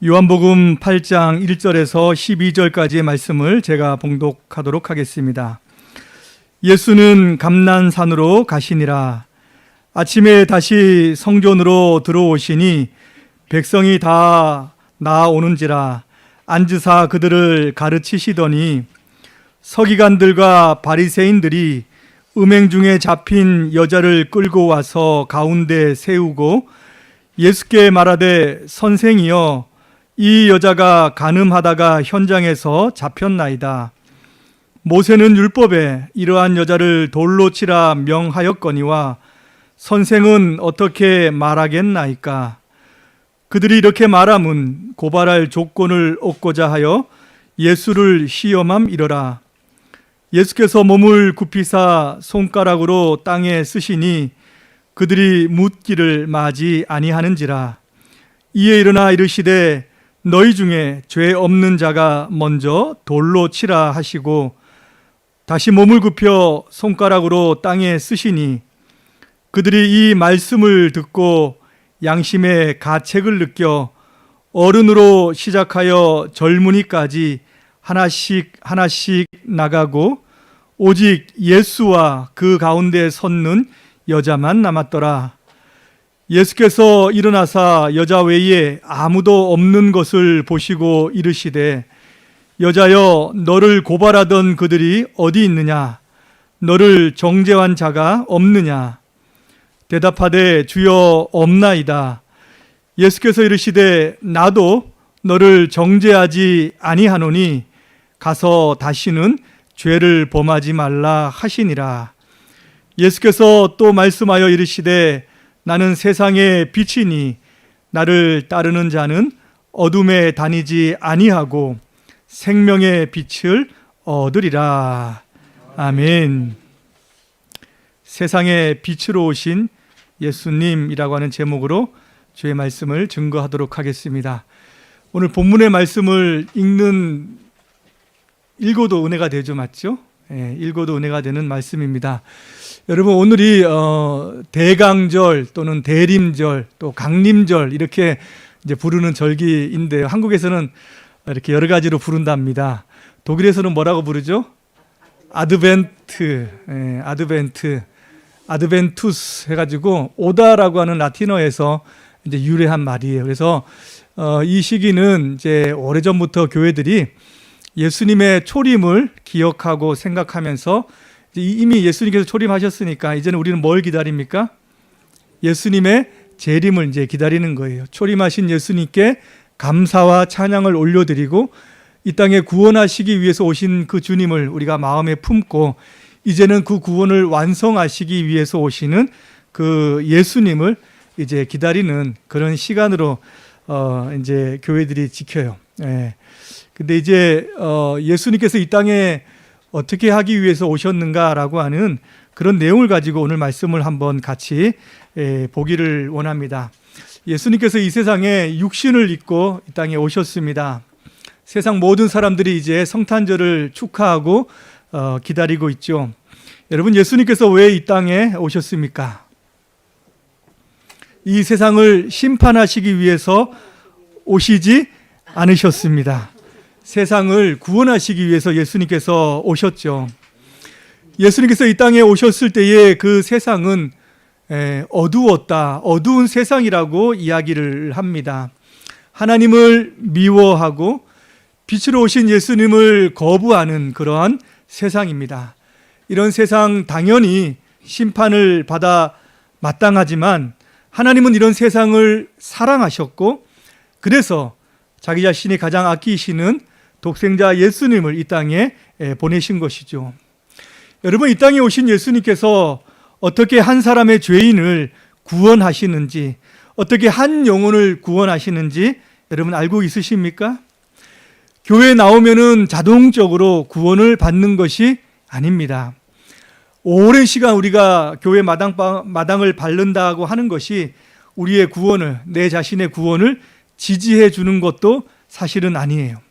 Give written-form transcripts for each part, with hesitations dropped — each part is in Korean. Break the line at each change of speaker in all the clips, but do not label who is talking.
요한복음 8장 1절에서 12절까지의 말씀을 제가 봉독하도록 하겠습니다. 예수는 감난산으로 가시니라. 아침에 다시 성전으로 들어오시니 백성이 다 나아오는지라. 앉으사 그들을 가르치시더니 서기관들과 바리새인들이 음행 중에 잡힌 여자를 끌고 와서 가운데 세우고 예수께 말하되 선생이여 이 여자가 간음하다가 현장에서 잡혔나이다. 모세는 율법에 이러한 여자를 돌로 치라 명하였거니와 선생은 어떻게 말하겠나이까? 그들이 이렇게 말함은 고발할 조건을 얻고자 하여 예수를 시험함이러라. 예수께서 몸을 굽히사 손가락으로 땅에 쓰시니 그들이 묻기를 마지 아니하는지라. 이에 일어나 이르시되 너희 중에 죄 없는 자가 먼저 돌로 치라 하시고 다시 몸을 굽혀 손가락으로 땅에 쓰시니 그들이 이 말씀을 듣고 양심의 가책을 느껴 어른으로 시작하여 젊은이까지 하나씩 나가고 오직 예수와 그 가운데 섰는 여자만 남았더라. 예수께서 일어나사 여자 외에 아무도 없는 것을 보시고 이르시되 여자여 너를 고발하던 그들이 어디 있느냐? 너를 정죄한 자가 없느냐? 대답하되 주여 없나이다. 예수께서 이르시되 나도 너를 정죄하지 아니하노니 가서 다시는 죄를 범하지 말라 하시니라. 예수께서 또 말씀하여 이르시되 나는 세상의 빛이니 나를 따르는 자는 어둠에 다니지 아니하고 생명의 빛을 얻으리라. 아멘. 세상의 빛으로 오신 예수님이라고 하는 제목으로 주의 말씀을 증거하도록 하겠습니다. 오늘 본문의 말씀을 읽어도 은혜가 되죠, 맞죠? 읽어도 은혜가 되는 말씀입니다. 여러분, 오늘이 대강절 또는 대림절 또 강림절 이렇게 이제 부르는 절기인데요. 한국에서는 이렇게 여러 가지로 부른답니다. 독일에서는 뭐라고 부르죠? 아드벤투스 해가지고 오다라고 하는 라틴어에서 이제 유래한 말이에요. 그래서 이 시기는 이제 오래전부터 교회들이 예수님의 초림을 기억하고 생각하면서 이미 예수님께서 초림하셨으니까 이제는 우리는 뭘 기다립니까? 예수님의 재림을 이제 기다리는 거예요. 초림하신 예수님께 감사와 찬양을 올려드리고 이 땅에 구원하시기 위해서 오신 그 주님을 우리가 마음에 품고 이제는 그 구원을 완성하시기 위해서 오시는 그 예수님을 이제 기다리는 그런 시간으로 이제 교회들이 지켜요. 근데 이제 예수님께서 이 땅에 어떻게 하기 위해서 오셨는가라고 하는 그런 내용을 가지고 오늘 말씀을 한번 같이 보기를 원합니다. 예수님께서 이 세상에 육신을 입고 이 땅에 오셨습니다. 세상 모든 사람들이 이제 성탄절을 축하하고 기다리고 있죠. 여러분, 예수님께서 왜 이 땅에 오셨습니까? 이 세상을 심판하시기 위해서 오시지 않으셨습니다. 세상을 구원하시기 위해서 예수님께서 오셨죠. 예수님께서 이 땅에 오셨을 때에 그 세상은 어두웠다, 어두운 세상이라고 이야기를 합니다. 하나님을 미워하고 빛으로 오신 예수님을 거부하는 그러한 세상입니다. 이런 세상 당연히 심판을 받아 마땅하지만 하나님은 이런 세상을 사랑하셨고 그래서 자기 자신이 가장 아끼시는 독생자 예수님을 이 땅에 보내신 것이죠. 여러분, 이 땅에 오신 예수님께서 어떻게 한 사람의 죄인을 구원하시는지, 어떻게 한 영혼을 구원하시는지 여러분 알고 있으십니까? 교회에 나오면은 자동적으로 구원을 받는 것이 아닙니다. 오랜 시간 우리가 교회 마당을 밟는다고 하는 것이 우리의 구원을, 내 자신의 구원을 지지해 주는 것도 사실은 아니에요.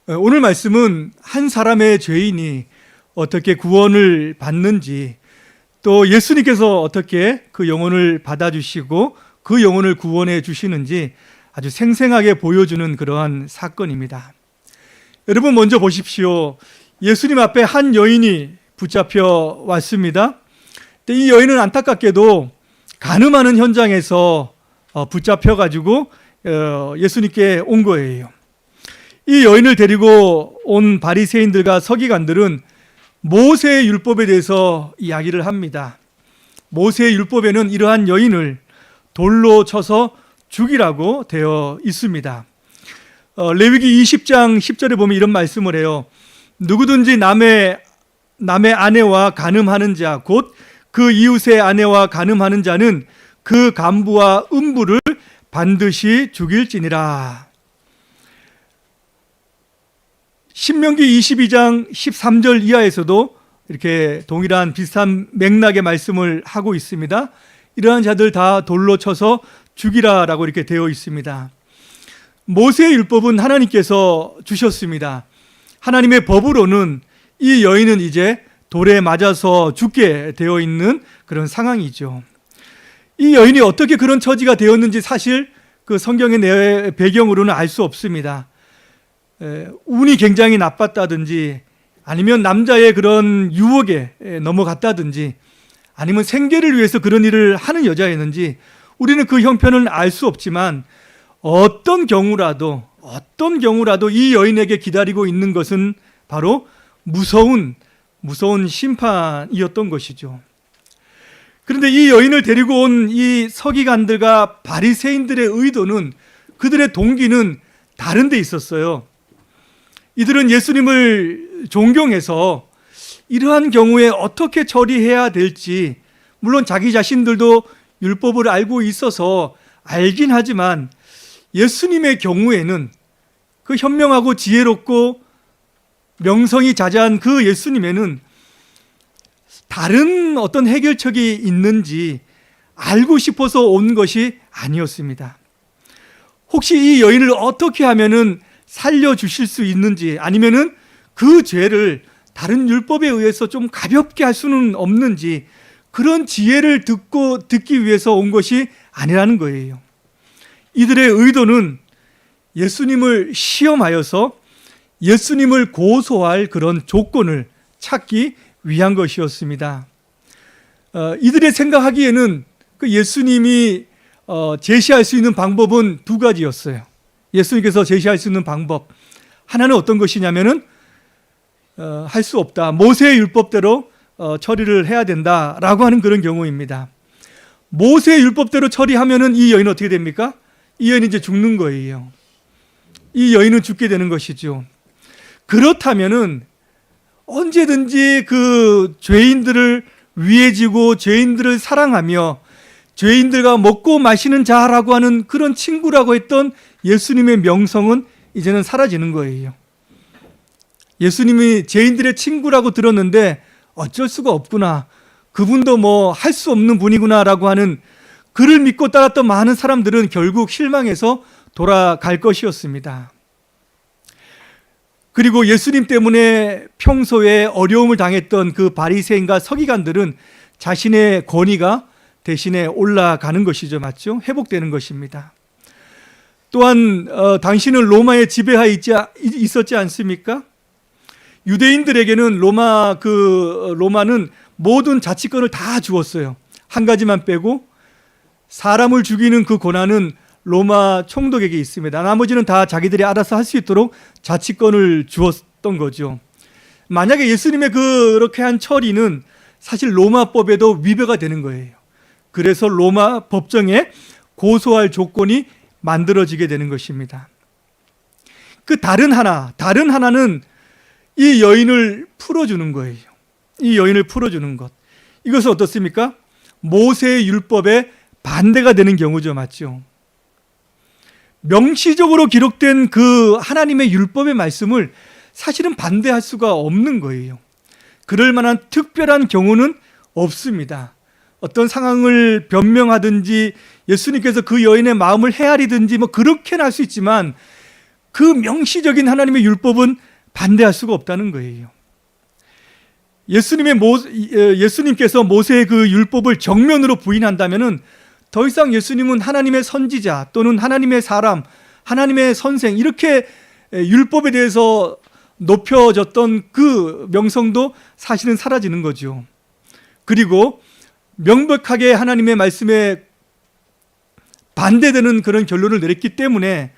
오늘 말씀은 한 사람의 죄인이 어떻게 구원을 받는지, 또 예수님께서 어떻게 그 영혼을 받아주시고 그 영혼을 구원해 주시는지 아주 생생하게 보여주는 그러한 사건입니다. 여러분 먼저 보십시오. 예수님 앞에 한 여인이 붙잡혀 왔습니다. 이 여인은 안타깝게도 간음하는 현장에서 붙잡혀가지고 예수님께 온 거예요. 이 여인을 데리고 온 바리새인들과 서기관들은 모세의 율법에 대해서 이야기를 합니다. 모세의 율법에는 이러한 여인을 돌로 쳐서 죽이라고 되어 있습니다. 레위기 20장 10절에 보면 이런 말씀을 해요. 누구든지 남의 아내와 간음하는 자, 곧 그 이웃의 아내와 간음하는 자는 그 간부와 음부를 반드시 죽일지니라. 신명기 22장 13절 이하에서도 이렇게 동일한 비슷한 맥락의 말씀을 하고 있습니다. 이러한 자들 다 돌로 쳐서 죽이라라고 이렇게 되어 있습니다. 모세의 율법은 하나님께서 주셨습니다. 하나님의 법으로는 이 여인은 이제 돌에 맞아서 죽게 되어 있는 그런 상황이죠. 이 여인이 어떻게 그런 처지가 되었는지 사실 그 성경의 배경으로는 알 수 없습니다. 운이 굉장히 나빴다든지 아니면 남자의 그런 유혹에 넘어갔다든지 아니면 생계를 위해서 그런 일을 하는 여자였는지 우리는 그 형편은 알 수 없지만 어떤 경우라도 이 여인에게 기다리고 있는 것은 바로 무서운 심판이었던 것이죠. 그런데 이 여인을 데리고 온 이 서기관들과 바리새인들의 의도는, 그들의 동기는 다른 데 있었어요. 이들은 예수님을 존경해서 이러한 경우에 어떻게 처리해야 될지, 물론 자기 자신들도 율법을 알고 있어서 알긴 하지만 예수님의 경우에는 그 현명하고 지혜롭고 명성이 자자한 그 예수님에는 다른 어떤 해결책이 있는지 알고 싶어서 온 것이 아니었습니다. 혹시 이 여인을 어떻게 하면은 살려주실 수 있는지, 아니면은 그 죄를 다른 율법에 의해서 좀 가볍게 할 수는 없는지, 그런 지혜를 듣기 위해서 온 것이 아니라는 거예요. 이들의 의도는 예수님을 시험하여서 예수님을 고소할 그런 조건을 찾기 위한 것이었습니다. 이들의 생각하기에는 그 예수님이 제시할 수 있는 방법은 두 가지였어요. 예수님께서 제시할 수 있는 방법 하나는 어떤 것이냐면은 할 수 없다, 모세의 율법대로 처리를 해야 된다라고 하는 그런 경우입니다. 모세의 율법대로 처리하면은 이 여인은 어떻게 됩니까? 이 여인은 이제 죽는 거예요. 이 여인은 죽게 되는 것이죠. 그렇다면은 언제든지 그 죄인들을 위해 지고 죄인들을 사랑하며 죄인들과 먹고 마시는 자라고 하는 그런 친구라고 했던 예수님의 명성은 이제는 사라지는 거예요. 예수님이 죄인들의 친구라고 들었는데 어쩔 수가 없구나, 그분도 뭐 할 수 없는 분이구나라고 하는, 그를 믿고 따랐던 많은 사람들은 결국 실망해서 돌아갈 것이었습니다. 그리고 예수님 때문에 평소에 어려움을 당했던 그 바리새인과 서기관들은 자신의 권위가 대신에 올라가는 것이죠. 맞죠? 회복되는 것입니다. 또한 당신은 로마의 지배하에 있었지 않습니까? 유대인들에게는 로마는 모든 자치권을 다 주었어요. 한 가지만 빼고 사람을 죽이는 그 권한은 로마 총독에게 있습니다. 나머지는 다 자기들이 알아서 할 수 있도록 자치권을 주었던 거죠. 만약에 예수님의 그렇게 한 처리는 사실 로마법에도 위배가 되는 거예요. 그래서 로마 법정에 고소할 조건이 만들어지게 되는 것입니다. 그 다른 하나는 이 여인을 풀어주는 거예요. 이 여인을 풀어주는 것. 이것은 어떻습니까? 모세의 율법에 반대가 되는 경우죠. 맞죠? 명시적으로 기록된 그 하나님의 율법의 말씀을 사실은 반대할 수가 없는 거예요. 그럴 만한 특별한 경우는 없습니다. 어떤 상황을 변명하든지 예수님께서 그 여인의 마음을 헤아리든지 뭐 그렇게는 할 수 있지만 그 명시적인 하나님의 율법은 반대할 수가 없다는 거예요. 예수님께서 모세의 그 율법을 정면으로 부인한다면은 더 이상 예수님은 하나님의 선지자 또는 하나님의 사람, 하나님의 선생 이렇게 율법에 대해서 높여졌던 그 명성도 사실은 사라지는 거죠. 그리고 명백하게 하나님의 말씀에 반대되는 그런 결론을 내렸기 때문에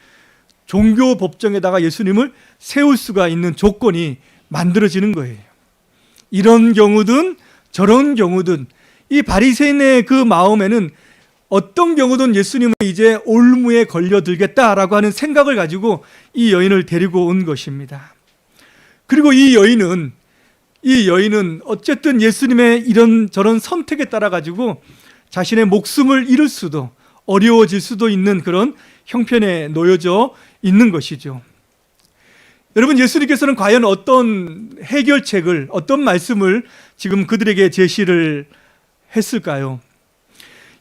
종교 법정에다가 예수님을 세울 수가 있는 조건이 만들어지는 거예요. 이런 경우든 저런 경우든 이 바리새인의 그 마음에는 어떤 경우든 예수님은 이제 올무에 걸려들겠다라고 하는 생각을 가지고 이 여인을 데리고 온 것입니다. 그리고 이 여인은 어쨌든 예수님의 이런 저런 선택에 따라 가지고 자신의 목숨을 잃을 수도 어려워질 수도 있는 그런 형편에 놓여져 있는 것이죠. 여러분, 예수님께서는 과연 어떤 해결책을, 어떤 말씀을 지금 그들에게 제시를 했을까요?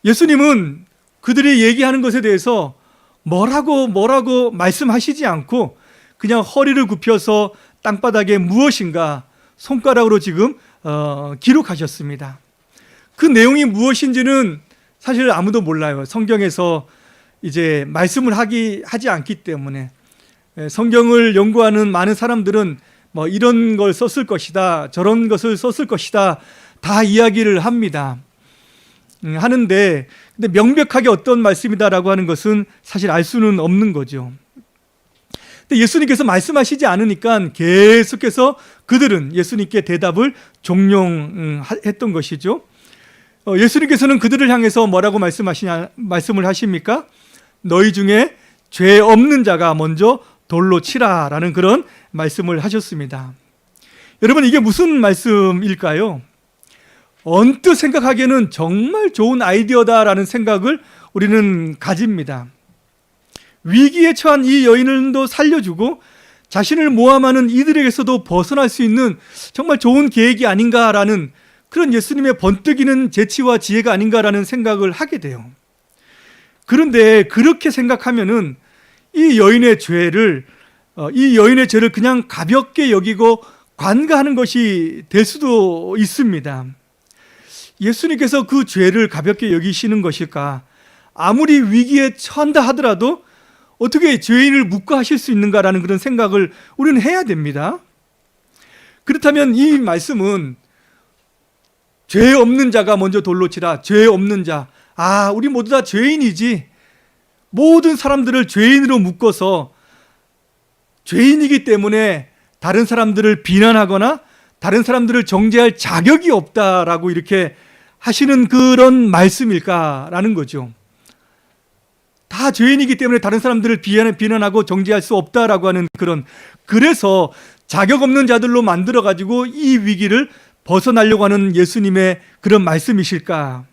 예수님은 그들이 얘기하는 것에 대해서 뭐라고 말씀하시지 않고 그냥 허리를 굽혀서 땅바닥에 무엇인가 손가락으로 지금 기록하셨습니다. 그 내용이 무엇인지는 사실 아무도 몰라요. 성경에서 이제 말씀을 하지 않기 때문에. 성경을 연구하는 많은 사람들은 뭐 이런 걸 썼을 것이다, 저런 것을 썼을 것이다 다 이야기를 합니다. 하는데 근데 명백하게 어떤 말씀이다라고 하는 것은 사실 알 수는 없는 거죠. 근데 예수님께서 말씀하시지 않으니까 계속해서 그들은 예수님께 대답을 종용했던 것이죠. 예수님께서는 그들을 향해서 뭐라고 말씀을 하십니까? 너희 중에 죄 없는 자가 먼저 돌로 치라라는 그런 말씀을 하셨습니다. 여러분, 이게 무슨 말씀일까요? 언뜻 생각하기에는 정말 좋은 아이디어다라는 생각을 우리는 가집니다. 위기에 처한 이 여인도 살려주고 자신을 모함하는 이들에게서도 벗어날 수 있는 정말 좋은 계획이 아닌가라는 그런 예수님의 번뜩이는 재치와 지혜가 아닌가라는 생각을 하게 돼요. 그런데 그렇게 생각하면은 이 여인의 죄를 그냥 가볍게 여기고 관가하는 것이 될 수도 있습니다. 예수님께서 그 죄를 가볍게 여기시는 것일까? 아무리 위기에 처한다 하더라도 어떻게 죄인을 묵과하실 수 있는가라는 그런 생각을 우리는 해야 됩니다. 그렇다면 이 말씀은 죄 없는 자가 먼저 돌로 치라. 죄 없는 자. 우리 모두 다 죄인이지. 모든 사람들을 죄인으로 묶어서 죄인이기 때문에 다른 사람들을 비난하거나 다른 사람들을 정죄할 자격이 없다라고 이렇게 하시는 그런 말씀일까라는 거죠. 다 죄인이기 때문에 다른 사람들을 비난하고 정죄할 수 없다라고 하는 그래서 자격 없는 자들로 만들어가지고 이 위기를 벗어나려고 하는 예수님의 그런 말씀이실까?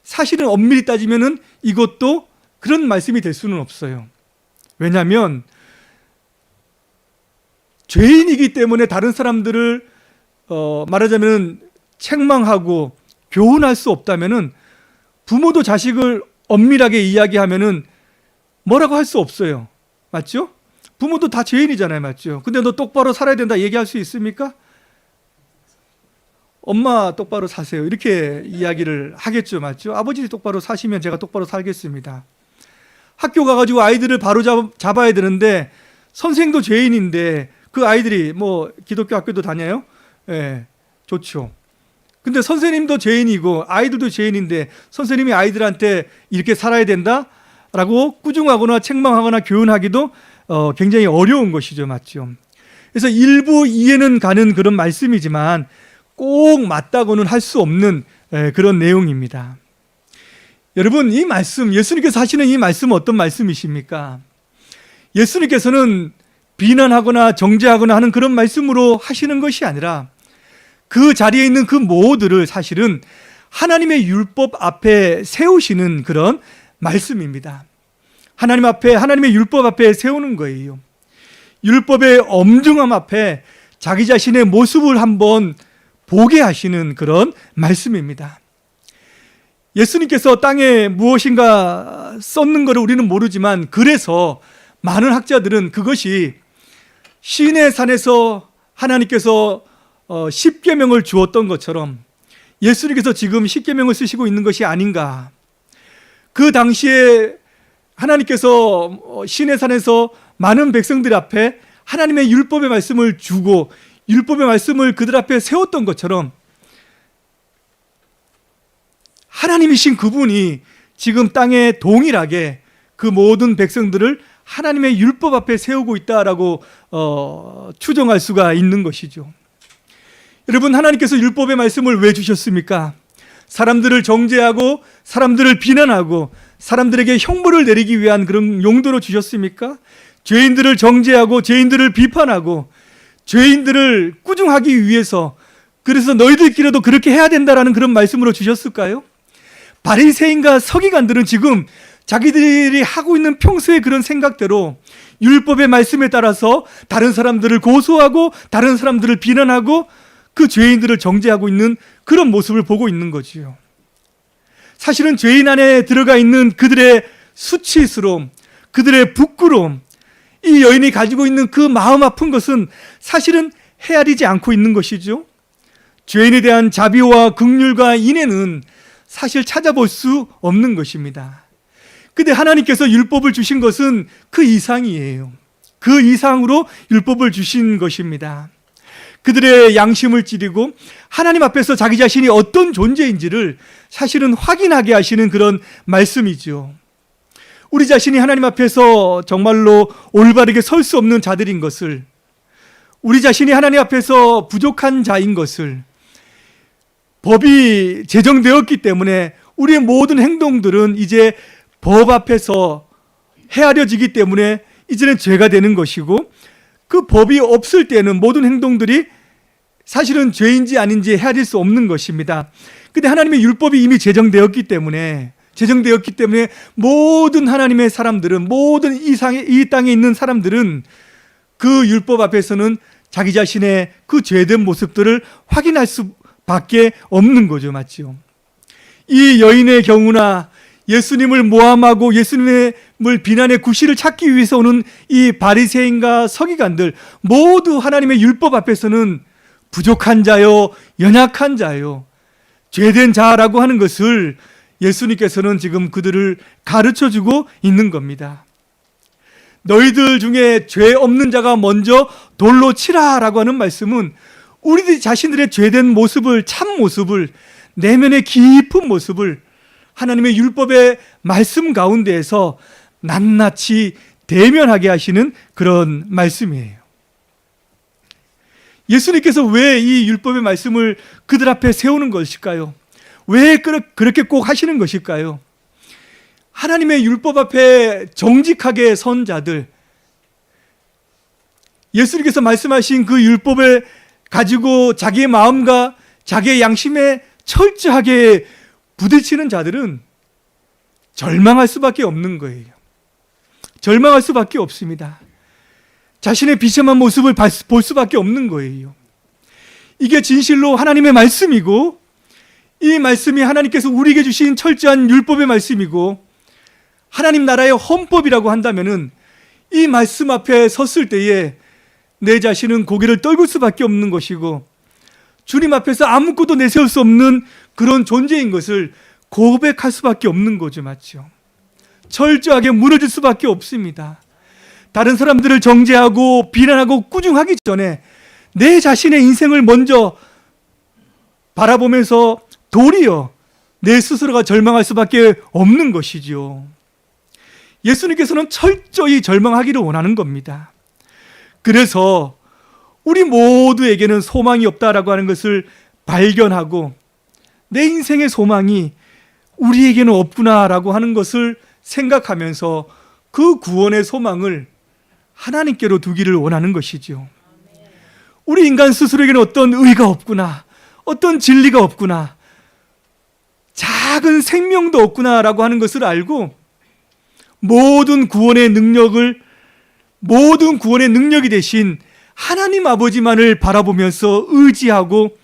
사실은 엄밀히 따지면은 이것도 그런 말씀이 될 수는 없어요. 왜냐하면 죄인이기 때문에 다른 사람들을 말하자면 책망하고 교훈할 수 없다면은 부모도 자식을 엄밀하게 이야기하면은 뭐라고 할 수 없어요. 맞죠? 부모도 다 죄인이잖아요. 맞죠? 근데 너 똑바로 살아야 된다 얘기할 수 있습니까? 엄마 똑바로 사세요. 이렇게 이야기를 하겠죠. 맞죠? 아버지 똑바로 사시면 제가 똑바로 살겠습니다. 학교 가가지고 아이들을 바로 잡아야 되는데 선생도 죄인인데 그 아이들이 뭐 기독교 학교도 다녀요? 예, 좋죠. 근데 선생님도 죄인이고 아이들도 죄인인데 선생님이 아이들한테 이렇게 살아야 된다라고 꾸중하거나 책망하거나 교훈하기도 굉장히 어려운 것이죠. 맞죠? 그래서 일부 이해는 가는 그런 말씀이지만 꼭 맞다고는 할 수 없는 그런 내용입니다. 여러분, 이 말씀, 예수님께서 하시는 이 말씀은 어떤 말씀이십니까? 예수님께서는 비난하거나 정죄하거나 하는 그런 말씀으로 하시는 것이 아니라 그 자리에 있는 그 모두를 사실은 하나님의 율법 앞에 세우시는 그런 말씀입니다. 하나님의 율법 앞에 세우는 거예요. 율법의 엄중함 앞에 자기 자신의 모습을 한번 보게 하시는 그런 말씀입니다. 예수님께서 땅에 무엇인가 썼는 것을 우리는 모르지만 그래서 많은 학자들은 그것이 시내 산에서 하나님께서 십계명을 주었던 것처럼 예수님께서 지금 십계명을 쓰시고 있는 것이 아닌가. 그 당시에 하나님께서 시내산에서 많은 백성들 앞에 하나님의 율법의 말씀을 주고 율법의 말씀을 그들 앞에 세웠던 것처럼 하나님이신 그분이 지금 땅에 동일하게 그 모든 백성들을 하나님의 율법 앞에 세우고 있다라고 추정할 수가 있는 것이죠. 여러분, 하나님께서 율법의 말씀을 왜 주셨습니까? 사람들을 정죄하고 사람들을 비난하고 사람들에게 형벌을 내리기 위한 그런 용도로 주셨습니까? 죄인들을 정죄하고 죄인들을 비판하고 죄인들을 꾸중하기 위해서, 그래서 너희들끼리도 그렇게 해야 된다라는 그런 말씀으로 주셨을까요? 바리새인과 서기관들은 지금 자기들이 하고 있는 평소의 그런 생각대로 율법의 말씀에 따라서 다른 사람들을 고소하고 다른 사람들을 비난하고 그 죄인들을 정죄하고 있는 그런 모습을 보고 있는 거지요. 사실은 죄인 안에 들어가 있는 그들의 수치스러움, 그들의 부끄러움, 이 여인이 가지고 있는 그 마음 아픈 것은 사실은 헤아리지 않고 있는 것이죠. 죄인에 대한 자비와 긍휼과 인애는 사실 찾아볼 수 없는 것입니다. 근데 하나님께서 율법을 주신 것은 그 이상이에요. 그 이상으로 율법을 주신 것입니다. 그들의 양심을 찌르고 하나님 앞에서 자기 자신이 어떤 존재인지를 사실은 확인하게 하시는 그런 말씀이죠. 우리 자신이 하나님 앞에서 정말로 올바르게 설 수 없는 자들인 것을, 우리 자신이 하나님 앞에서 부족한 자인 것을, 법이 제정되었기 때문에 우리의 모든 행동들은 이제 법 앞에서 헤아려지기 때문에 이제는 죄가 되는 것이고, 그 법이 없을 때는 모든 행동들이 사실은 죄인지 아닌지 헤아릴 수 없는 것입니다. 근데 하나님의 율법이 이미 제정되었기 때문에 모든 하나님의 사람들은, 모든 이 땅에 있는 사람들은 그 율법 앞에서는 자기 자신의 그 죄된 모습들을 확인할 수밖에 없는 거죠. 맞죠? 이 여인의 경우나 예수님을 모함하고 예수님을 비난의 구실을 찾기 위해서 오는 이 바리새인과 서기관들, 모두 하나님의 율법 앞에서는 부족한 자요, 연약한 자요, 죄된 자라고 하는 것을 예수님께서는 지금 그들을 가르쳐주고 있는 겁니다. 너희들 중에 죄 없는 자가 먼저 돌로 치라라고 하는 말씀은 우리들 자신들의 죄된 모습을, 참 모습을, 내면의 깊은 모습을 하나님의 율법의 말씀 가운데에서 낱낱이 대면하게 하시는 그런 말씀이에요. 예수님께서 왜 이 율법의 말씀을 그들 앞에 세우는 것일까요? 왜 그렇게 꼭 하시는 것일까요? 하나님의 율법 앞에 정직하게 선 자들, 예수님께서 말씀하신 그 율법을 가지고 자기의 마음과 자기의 양심에 철저하게 부딪히는 자들은 절망할 수밖에 없는 거예요. 절망할 수밖에 없습니다. 자신의 비참한 모습을 볼 수밖에 없는 거예요. 이게 진실로 하나님의 말씀이고, 이 말씀이 하나님께서 우리에게 주신 철저한 율법의 말씀이고, 하나님 나라의 헌법이라고 한다면은 이 말씀 앞에 섰을 때에 내 자신은 고개를 떨굴 수밖에 없는 것이고, 주님 앞에서 아무것도 내세울 수 없는 그런 존재인 것을 고백할 수밖에 없는 거죠. 맞죠? 철저하게 무너질 수밖에 없습니다. 다른 사람들을 정죄하고 비난하고 꾸중하기 전에 내 자신의 인생을 먼저 바라보면서 도리어 내 스스로가 절망할 수밖에 없는 것이죠. 예수님께서는 철저히 절망하기를 원하는 겁니다. 그래서 우리 모두에게는 소망이 없다라고 하는 것을 발견하고, 내 인생의 소망이 우리에게는 없구나라고 하는 것을 생각하면서 그 구원의 소망을 하나님께로 두기를 원하는 것이죠. 우리 인간 스스로에게는 어떤 의가 없구나, 어떤 진리가 없구나, 작은 생명도 없구나라고 하는 것을 알고, 모든 구원의 능력이 되신 하나님 아버지만을 바라보면서 의지하고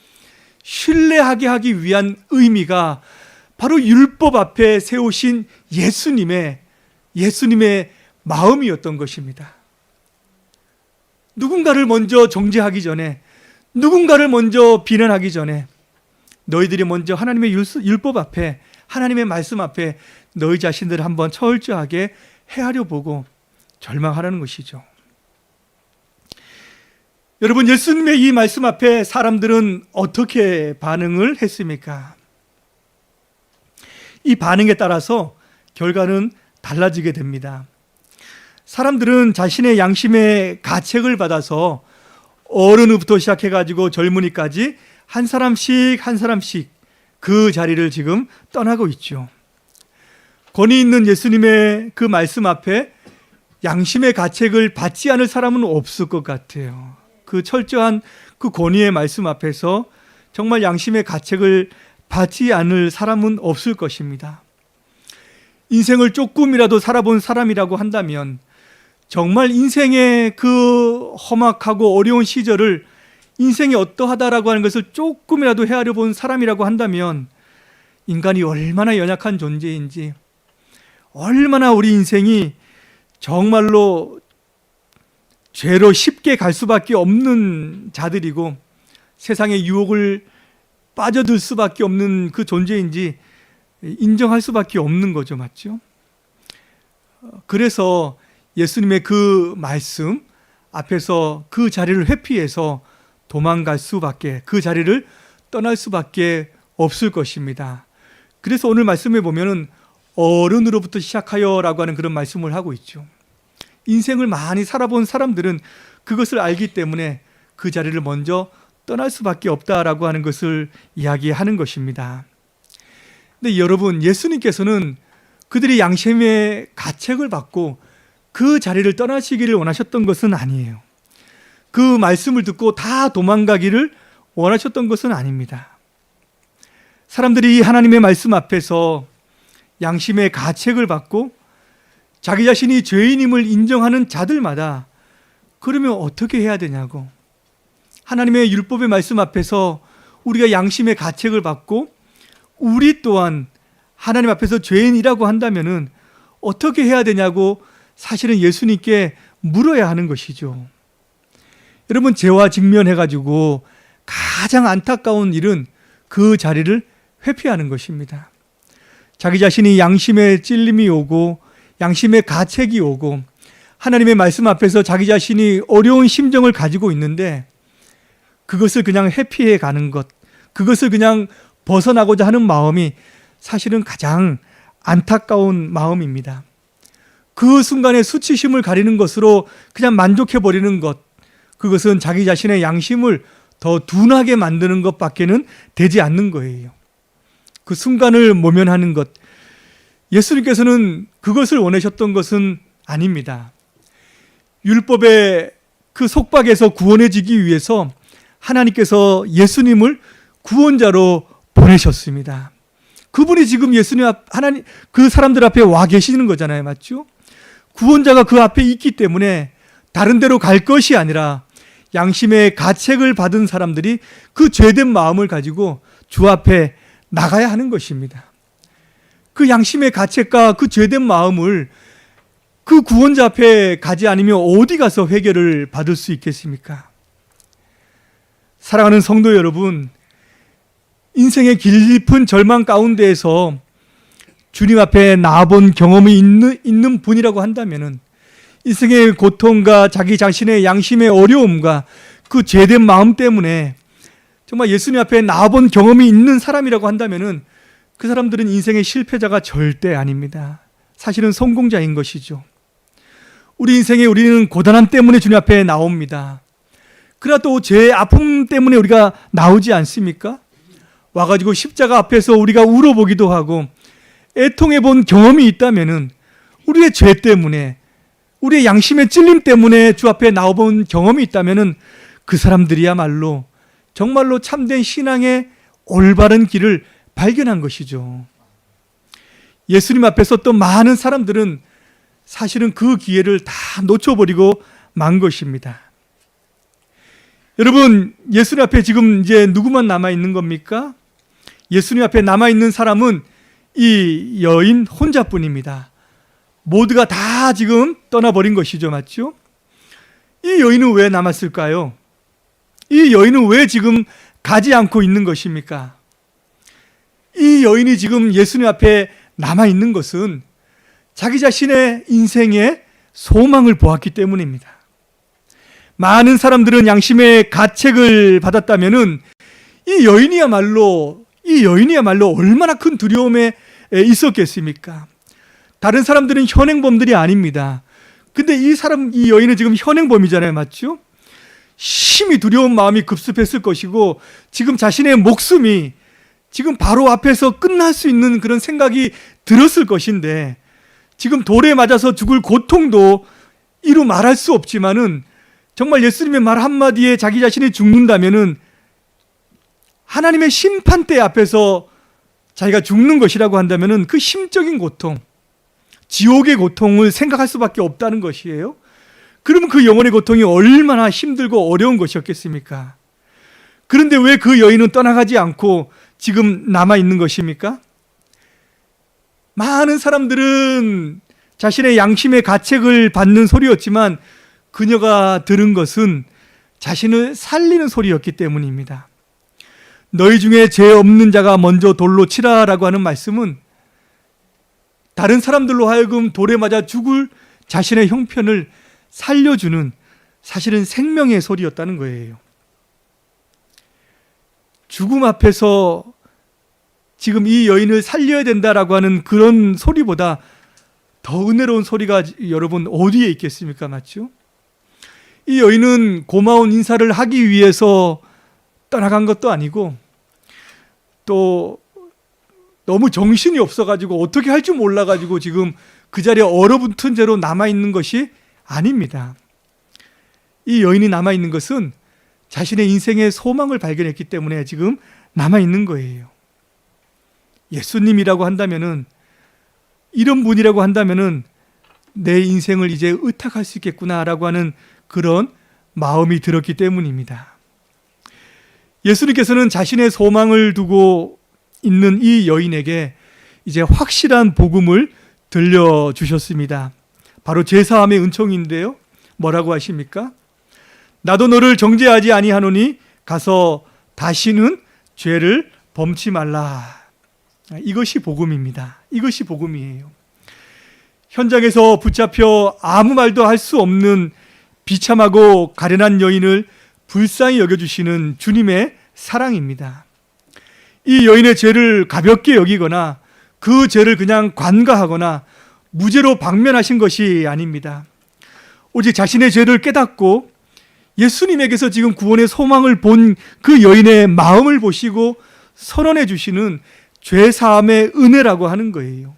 신뢰하게 하기 위한 의미가 바로 율법 앞에 세우신 예수님의 마음이었던 것입니다. 누군가를 먼저 정죄하기 전에, 누군가를 먼저 비난하기 전에 너희들이 먼저 하나님의 율법 앞에 하나님의 말씀 앞에 너희 자신들을 한번 철저하게 헤아려 보고 절망하라는 것이죠. 여러분, 예수님의 이 말씀 앞에 사람들은 어떻게 반응을 했습니까? 이 반응에 따라서 결과는 달라지게 됩니다. 사람들은 자신의 양심의 가책을 받아서 어른부터 시작해가지고 젊은이까지 한 사람씩 한 사람씩 그 자리를 지금 떠나고 있죠. 권위 있는 예수님의 그 말씀 앞에 양심의 가책을 받지 않을 사람은 없을 것 같아요. 그 철저한 그 권위의 말씀 앞에서 정말 양심의 가책을 받지 않을 사람은 없을 것입니다. 인생을 조금이라도 살아본 사람이라고 한다면 정말 인생의 그 험악하고 어려운 시절을 인생이 어떠하다라고 하는 것을 조금이라도 헤아려 본 사람이라고 한다면 인간이 얼마나 연약한 존재인지, 얼마나 우리 인생이 정말로 죄로 쉽게 갈 수밖에 없는 자들이고 세상의 유혹을 빠져들 수밖에 없는 그 존재인지 인정할 수밖에 없는 거죠. 맞죠? 그래서 예수님의 그 말씀 앞에서 그 자리를 회피해서 도망갈 수밖에, 그 자리를 떠날 수밖에 없을 것입니다. 그래서 오늘 말씀에 보면은 어른으로부터 시작하여라고 하는 그런 말씀을 하고 있죠. 인생을 많이 살아본 사람들은 그것을 알기 때문에 그 자리를 먼저 떠날 수밖에 없다라고 하는 것을 이야기하는 것입니다. 근데 여러분, 예수님께서는 그들이 양심의 가책을 받고 그 자리를 떠나시기를 원하셨던 것은 아니에요. 그 말씀을 듣고 다 도망가기를 원하셨던 것은 아닙니다. 사람들이 하나님의 말씀 앞에서 양심의 가책을 받고 자기 자신이 죄인임을 인정하는 자들마다 그러면 어떻게 해야 되냐고, 하나님의 율법의 말씀 앞에서 우리가 양심의 가책을 받고 우리 또한 하나님 앞에서 죄인이라고 한다면은 어떻게 해야 되냐고 사실은 예수님께 물어야 하는 것이죠. 여러분, 죄와 직면해가지고 가장 안타까운 일은 그 자리를 회피하는 것입니다. 자기 자신이 양심의 찔림이 오고 양심의 가책이 오고 하나님의 말씀 앞에서 자기 자신이 어려운 심정을 가지고 있는데 그것을 그냥 회피해 가는 것, 그것을 그냥 벗어나고자 하는 마음이 사실은 가장 안타까운 마음입니다. 그 순간에 수치심을 가리는 것으로 그냥 만족해버리는 것, 그것은 자기 자신의 양심을 더 둔하게 만드는 것밖에는 되지 않는 거예요. 그 순간을 모면하는 것, 예수님께서는 그것을 원하셨던 것은 아닙니다. 율법의 그 속박에서 구원해지기 위해서 하나님께서 예수님을 구원자로 보내셨습니다. 그분이 지금 예수님 하나님 그 사람들 앞에 와 계시는 거잖아요. 맞죠? 구원자가 그 앞에 있기 때문에 다른 데로 갈 것이 아니라 양심의 가책을 받은 사람들이 그 죄된 마음을 가지고 주 앞에 나가야 하는 것입니다. 그 양심의 가책과 그 죄된 마음을 그 구원자 앞에 가지 않으면 어디 가서 회개를 받을 수 있겠습니까? 사랑하는 성도 여러분, 인생의 깊은 절망 가운데에서 주님 앞에 나아본 경험이 있는 분이라고 한다면은 인생의 고통과 자기 자신의 양심의 어려움과 그 죄된 마음 때문에 정말 예수님 앞에 나아본 경험이 있는 사람이라고 한다면은 그 사람들은 인생의 실패자가 절대 아닙니다. 사실은 성공자인 것이죠. 우리 인생에 우리는 고단함 때문에 주님 앞에 나옵니다. 그러나 또 죄의 아픔 때문에 우리가 나오지 않습니까? 와가지고 십자가 앞에서 우리가 울어보기도 하고 애통해 본 경험이 있다면은 우리의 죄 때문에, 우리의 양심의 찔림 때문에 주 앞에 나와본 경험이 있다면은 그 사람들이야말로 정말로 참된 신앙의 올바른 길을 발견한 것이죠. 예수님 앞에 섰던 많은 사람들은 사실은 그 기회를 다 놓쳐버리고 만 것입니다. 여러분, 예수님 앞에 지금 이제 누구만 남아있는 겁니까? 예수님 앞에 남아있는 사람은 이 여인 혼자뿐입니다. 모두가 다 지금 떠나버린 것이죠. 맞죠? 이 여인은 왜 남았을까요? 이 여인은 왜 지금 가지 않고 있는 것입니까? 이 여인이 지금 예수님 앞에 남아있는 것은 자기 자신의 인생의 소망을 보았기 때문입니다. 많은 사람들은 양심의 가책을 받았다면은 이 여인이야말로 얼마나 큰 두려움에 있었겠습니까? 다른 사람들은 현행범들이 아닙니다. 근데 이 여인은 지금 현행범이잖아요. 맞죠? 심히 두려운 마음이 급습했을 것이고, 지금 자신의 목숨이 지금 바로 앞에서 끝날 수 있는 그런 생각이 들었을 것인데, 지금 돌에 맞아서 죽을 고통도 이루 말할 수 없지만은, 정말 예수님의 말 한마디에 자기 자신이 죽는다면은 하나님의 심판대 앞에서 자기가 죽는 것이라고 한다면은 그 심적인 고통, 지옥의 고통을 생각할 수밖에 없다는 것이에요. 그러면 그 영혼의 고통이 얼마나 힘들고 어려운 것이었겠습니까? 그런데 왜 그 여인은 떠나가지 않고 지금 남아있는 것입니까? 많은 사람들은 자신의 양심의 가책을 받는 소리였지만 그녀가 들은 것은 자신을 살리는 소리였기 때문입니다. 너희 중에 죄 없는 자가 먼저 돌로 치라라고 하는 말씀은 다른 사람들로 하여금 돌에 맞아 죽을 자신의 형편을 살려주는, 사실은 생명의 소리였다는 거예요. 죽음 앞에서 지금 이 여인을 살려야 된다라고 하는 그런 소리보다 더 은혜로운 소리가 여러분 어디에 있겠습니까? 맞죠? 이 여인은 고마운 인사를 하기 위해서 떠나간 것도 아니고, 또 너무 정신이 없어가지고 어떻게 할 줄 몰라가지고 지금 그 자리에 얼어붙은 채로 남아있는 것이 아닙니다. 이 여인이 남아있는 것은 자신의 인생의 소망을 발견했기 때문에 지금 남아있는 거예요. 예수님이라고 한다면은, 이런 분이라고 한다면은 내 인생을 이제 의탁할 수 있겠구나라고 하는 그런 마음이 들었기 때문입니다. 예수님께서는 자신의 소망을 두고 있는 이 여인에게 이제 확실한 복음을 들려주셨습니다. 바로 제사함의 은총인데요. 뭐라고 하십니까? 나도 너를 정죄하지 아니하노니 가서 다시는 죄를 범치 말라. 이것이 복음입니다. 이것이 복음이에요. 현장에서 붙잡혀 아무 말도 할 수 없는 비참하고 가련한 여인을 불쌍히 여겨주시는 주님의 사랑입니다. 이 여인의 죄를 가볍게 여기거나 그 죄를 그냥 관가하거나 무죄로 방면하신 것이 아닙니다. 오직 자신의 죄를 깨닫고 예수님에게서 지금 구원의 소망을 본 그 여인의 마음을 보시고 선언해 주시는 죄사함의 은혜라고 하는 거예요.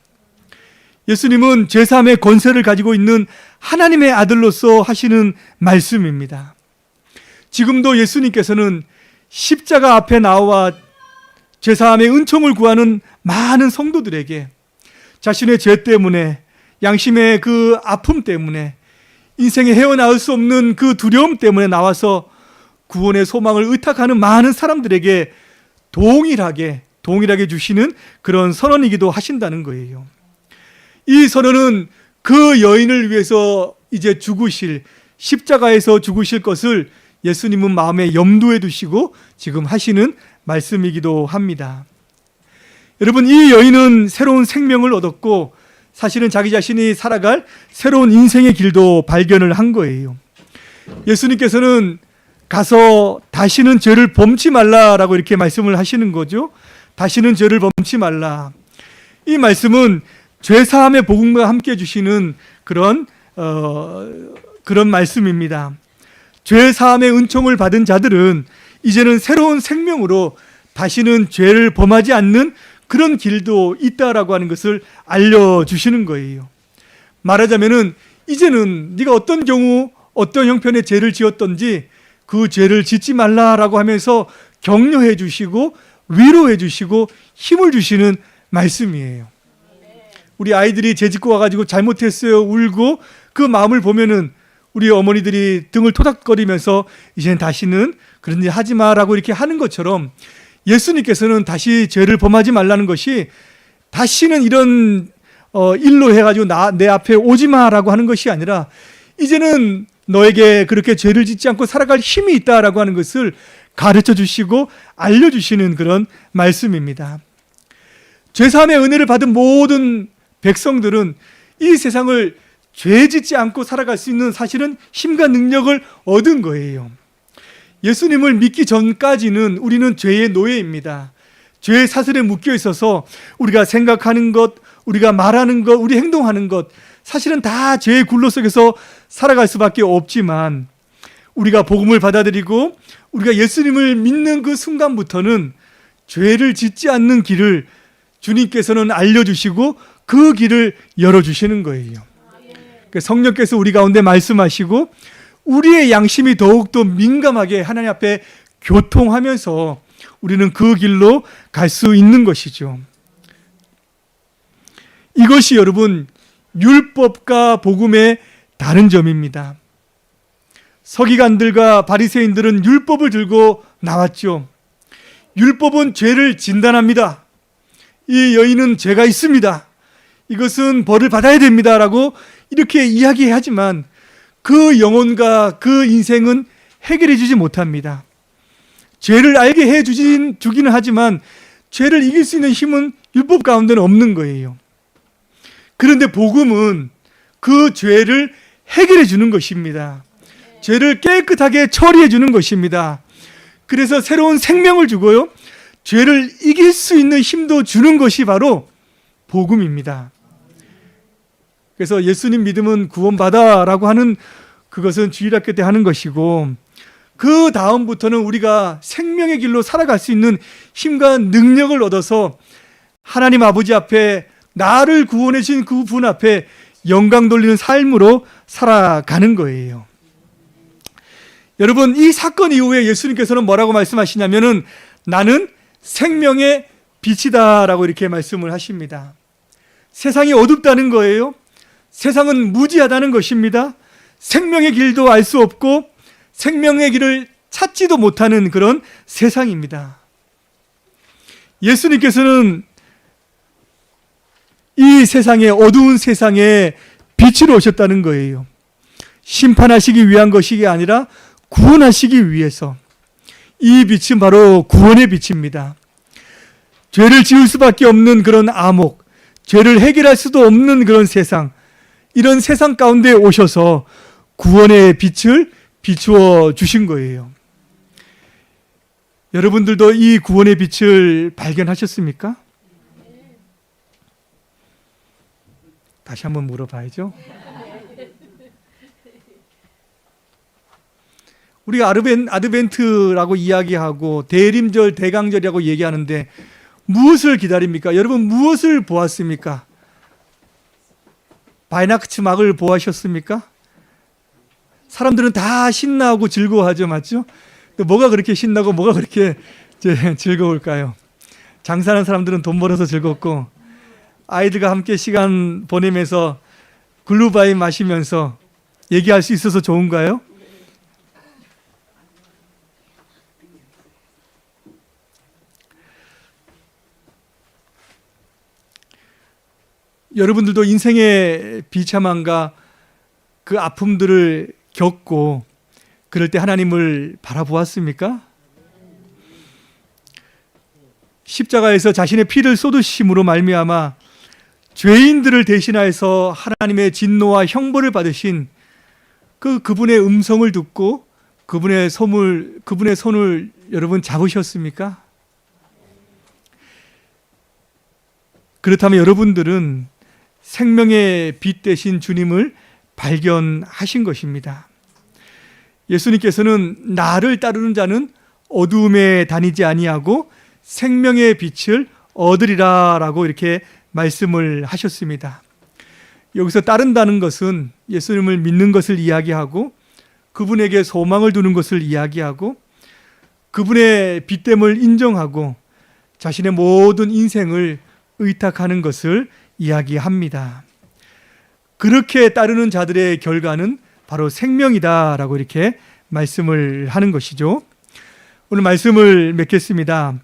예수님은 죄사함의 권세를 가지고 있는 하나님의 아들로서 하시는 말씀입니다. 지금도 예수님께서는 십자가 앞에 나와 죄사함의 은총을 구하는 많은 성도들에게 자신의 죄 때문에, 양심의 그 아픔 때문에, 인생에 헤어나올 수 없는 그 두려움 때문에 나와서 구원의 소망을 의탁하는 많은 사람들에게 동일하게 주시는 그런 선언이기도 하신다는 거예요. 이 선언은 그 여인을 위해서 이제 죽으실, 십자가에서 죽으실 것을 예수님은 마음에 염두에 두시고 지금 하시는 말씀이기도 합니다. 여러분, 이 여인은 새로운 생명을 얻었고 사실은 자기 자신이 살아갈 새로운 인생의 길도 발견을 한 거예요. 예수님께서는 가서 다시는 죄를 범치 말라라고 이렇게 말씀을 하시는 거죠. 다시는 죄를 범치 말라. 이 말씀은 죄사함의 복음과 함께 주시는 그런 말씀입니다. 죄사함의 은총을 받은 자들은 이제는 새로운 생명으로 다시는 죄를 범하지 않는 그런 길도 있다라고 하는 것을 알려주시는 거예요. 말하자면은 이제는 네가 어떤 경우 어떤 형편의 죄를 지었던지 그 죄를 짓지 말라라고 하면서 격려해 주시고 위로해 주시고 힘을 주시는 말씀이에요. 우리 아이들이 죄 짓고 와가지고 잘못했어요 울고 그 마음을 보면은 우리 어머니들이 등을 토닥거리면서 이제는 다시는 그런 일 하지 마라고 이렇게 하는 것처럼 예수님께서는 다시 죄를 범하지 말라는 것이 다시는 이런 일로 해가지고 내 앞에 오지 마라고 하는 것이 아니라 이제는 너에게 그렇게 죄를 짓지 않고 살아갈 힘이 있다라고 하는 것을 가르쳐 주시고 알려주시는 그런 말씀입니다. 죄사함의 은혜를 받은 모든 백성들은 이 세상을 죄 짓지 않고 살아갈 수 있는 사실은 힘과 능력을 얻은 거예요. 예수님을 믿기 전까지는 우리는 죄의 노예입니다. 죄의 사슬에 묶여 있어서 우리가 생각하는 것, 우리가 말하는 것, 우리 행동하는 것, 사실은 다 죄의 굴로 속에서 살아갈 수밖에 없지만, 우리가 복음을 받아들이고 우리가 예수님을 믿는 그 순간부터는 죄를 짓지 않는 길을 주님께서는 알려주시고 그 길을 열어주시는 거예요. 성령께서 우리 가운데 말씀하시고 우리의 양심이 더욱더 민감하게 하나님 앞에 교통하면서 우리는 그 길로 갈 수 있는 것이죠. 이것이 여러분 율법과 복음의 다른 점입니다. 서기관들과 바리새인들은 율법을 들고 나왔죠. 율법은 죄를 진단합니다. 이 여인은 죄가 있습니다. 이것은 벌을 받아야 됩니다. 라고 이렇게 이야기하지만 그 영혼과 그 인생은 해결해 주지 못합니다. 죄를 알게 해 주기는 하지만 죄를 이길 수 있는 힘은 율법 가운데는 없는 거예요. 그런데 복음은 그 죄를 해결해 주는 것입니다. 죄를 깨끗하게 처리해 주는 것입니다. 그래서 새로운 생명을 주고요, 죄를 이길 수 있는 힘도 주는 것이 바로 복음입니다. 그래서 예수님 믿으면 구원받아라고 하는 그것은 주일학교 때 하는 것이고, 그 다음부터는 우리가 생명의 길로 살아갈 수 있는 힘과 능력을 얻어서 하나님 아버지 앞에, 나를 구원해 주신 그 분 앞에 영광 돌리는 삶으로 살아가는 거예요. 여러분, 이 사건 이후에 예수님께서는 뭐라고 말씀하시냐면은 나는 생명의 빛이다 라고 이렇게 말씀을 하십니다. 세상이 어둡다는 거예요. 세상은 무지하다는 것입니다. 생명의 길도 알 수 없고 생명의 길을 찾지도 못하는 그런 세상입니다. 예수님께서는 이 세상에, 어두운 세상에 빛으로 오셨다는 거예요. 심판하시기 위한 것이 아니라 구원하시기 위해서. 이 빛은 바로 구원의 빛입니다. 죄를 지을 수밖에 없는 그런 암흑, 죄를 해결할 수도 없는 그런 세상, 이런 세상 가운데 오셔서 구원의 빛을 비추어 주신 거예요. 여러분들도 이 구원의 빛을 발견하셨습니까? 다시 한번 물어봐야죠. 우리가 아드벤트라고 이야기하고 대림절, 대강절이라고 얘기하는데 무엇을 기다립니까? 여러분, 무엇을 보았습니까? 바이나크츠막을 보았셨습니까? 사람들은 다 신나고 즐거워하죠, 맞죠? 뭐가 그렇게 신나고 뭐가 그렇게 즐거울까요? 장사하는 사람들은 돈 벌어서 즐겁고, 아이들과 함께 시간 보내면서 글루바인 마시면서 얘기할 수 있어서 좋은가요? 여러분들도 인생의 비참함과 그 아픔들을 겪고 그럴 때 하나님을 바라보았습니까? 십자가에서 자신의 피를 쏟으심으로 말미암아 죄인들을 대신하여서 하나님의 진노와 형벌을 받으신 그분의 음성을 듣고 그분의 손을 여러분 잡으셨습니까? 그렇다면 여러분들은 생명의 빛 대신 주님을 발견하신 것입니다. 예수님께서는 나를 따르는 자는 어두움에 다니지 아니하고 생명의 빛을 얻으리라 라고 이렇게 말씀을 하셨습니다. 여기서 따른다는 것은 예수님을 믿는 것을 이야기하고 그분에게 소망을 두는 것을 이야기하고 그분의 빛됨을 인정하고 자신의 모든 인생을 의탁하는 것을 이야기합니다. 그렇게 따르는 자들의 결과는 바로 생명이다라고 이렇게 말씀을 하는 것이죠. 오늘 말씀을 맺겠습니다.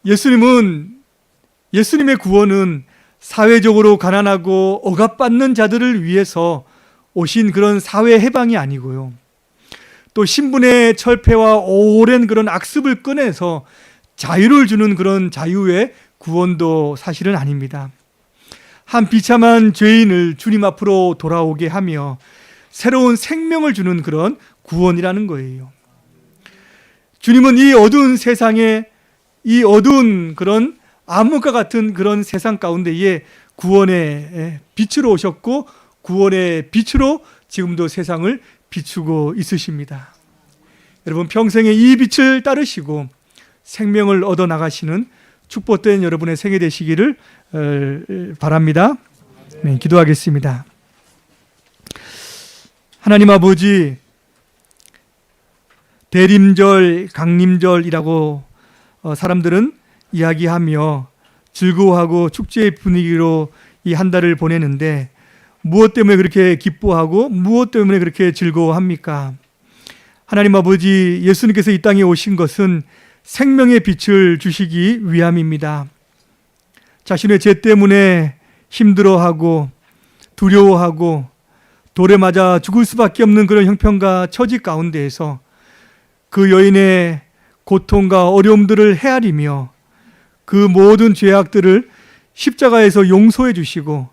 예수님의 구원은 사회적으로 가난하고 억압받는 자들을 위해서 오신 그런 사회 해방이 아니고요. 또 신분의 철폐와 오랜 그런 악습을 꺼내서 자유를 주는 그런 자유의 구원도 사실은 아닙니다. 한 비참한 죄인을 주님 앞으로 돌아오게 하며 새로운 생명을 주는 그런 구원이라는 거예요. 주님은 이 어두운 세상에, 이 어두운 그런 암흑과 같은 그런 세상 가운데에 구원의 빛으로 오셨고 구원의 빛으로 지금도 세상을 비추고 있으십니다. 여러분, 평생에 이 빛을 따르시고 생명을 얻어 나가시는 축복된 여러분의 생애 되시기를 바랍니다. 네, 기도하겠습니다. 하나님 아버지, 대림절, 강림절이라고 사람들은 이야기하며 즐거워하고 축제의 분위기로 이 한 달을 보내는데 무엇 때문에 그렇게 기뻐하고 무엇 때문에 그렇게 즐거워합니까? 하나님 아버지, 예수님께서 이 땅에 오신 것은 생명의 빛을 주시기 위함입니다. 자신의 죄 때문에 힘들어하고 두려워하고 돌에 맞아 죽을 수밖에 없는 그런 형편과 처지 가운데에서 그 여인의 고통과 어려움들을 헤아리며 그 모든 죄악들을 십자가에서 용서해 주시고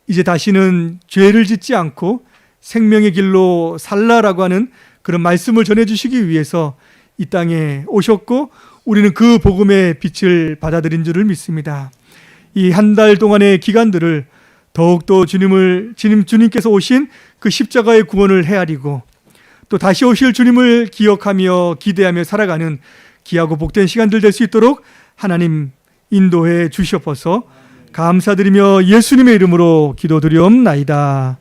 이제 다시는 죄를 짓지 않고 생명의 길로 살라라고 하는 그런 말씀을 전해주시기 위해서 이 땅에 오셨고 우리는 그 복음의 빛을 받아들인 줄을 믿습니다. 이 한 달 동안의 기간들을 더욱더 주님께서 오신 그 십자가의 구원을 헤아리고 또 다시 오실 주님을 기억하며 기대하며 살아가는 귀하고 복된 시간들 될 수 있도록 하나님 인도해 주시옵소서. 감사드리며 예수님의 이름으로 기도드리옵나이다.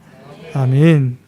아멘.